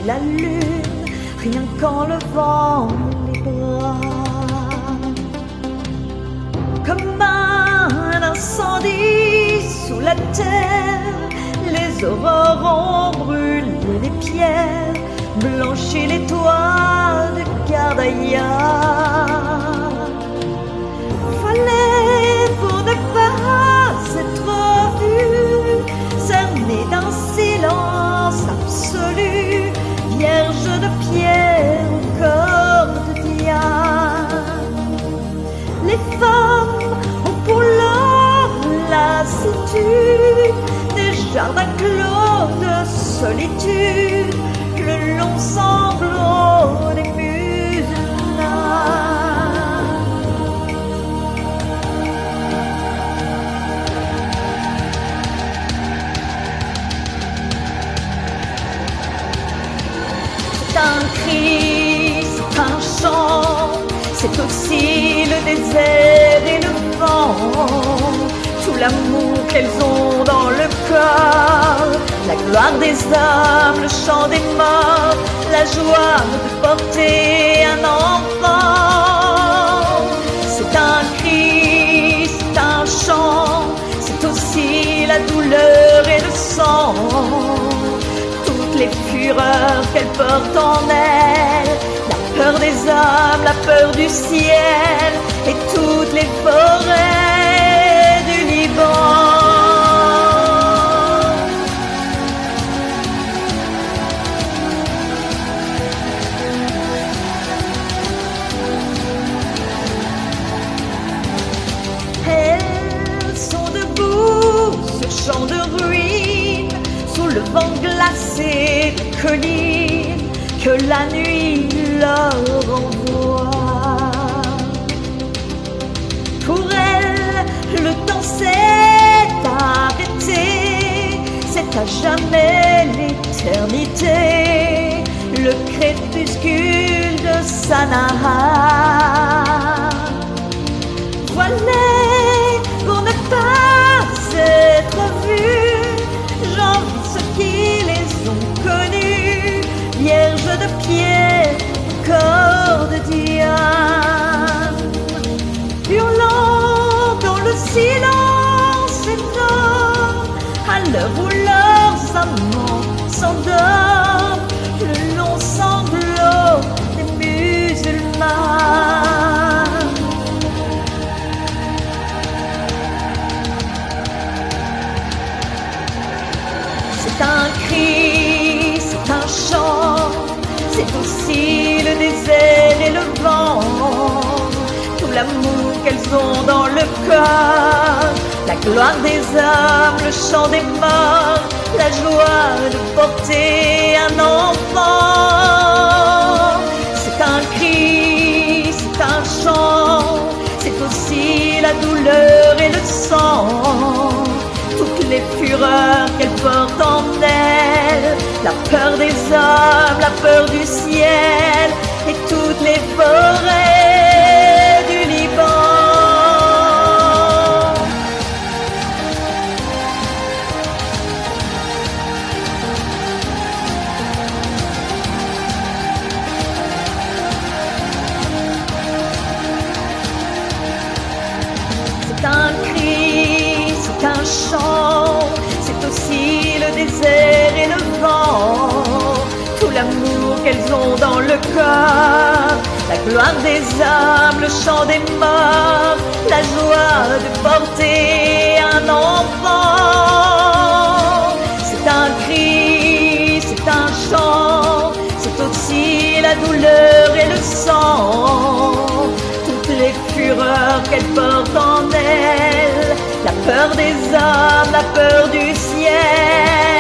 et la lune, rien qu'en levant les bras. Comme un incendie sous la terre, les aurores ont brûlé les pierres, blanchi les toits de Gardaïa. Fallait pour ne pas être vu, cerné d'un silence absolu, vierge de pierre au corps de diane. Les femmes ont pour leur lassitude des jardins clos de solitude, le long sanglot des musulmans. C'est un cri, c'est un chant, c'est aussi le désert et le vent, tout l'amour qu'elles ont dans le corps, la gloire des âmes, le chant des morts, la joie de porter un enfant. C'est un cri, c'est un chant, c'est aussi la douleur et le sang, toutes les fureurs qu'elle porte en elle, la peur des âmes, la peur du ciel et toutes les forêts du Liban. Elles sont debout sur champs de ruines, sous le vent glacé des collines que la nuit leur envoie. Pour elles, le temps s'est arrêté, c'est à jamais l'éternité, le crépuscule de Sanaa. Voilà pour ne pas être vus, j'envie ceux qui les ont connus, vierges de pierre, corps de diane, hurlant dans le silence énorme, à l'heure où leurs amants s'endorment, le long sanglot des musulmans. C'est un cri, c'est un chant, c'est aussi le désert et le vent, tout l'amour qu'elles ont dans le corps, la gloire des âmes, le chant des morts, la joie de porter un enfant. C'est un cri, c'est un chant, c'est aussi la douleur et le sang, toutes les fureurs qu'elle porte en elle, la peur des hommes, la peur du ciel et toutes les forêts du Liban. C'est un cri, c'est un chant, c'est aussi le désert et le vent, tout l'amour qu'elles ont dans le corps, la gloire des âmes, le chant des morts, la joie de porter un enfant. C'est un cri, c'est un chant, c'est aussi la douleur et le sang, toutes les fureurs qu'elle porte en elle, la peur des hommes, la peur du ciel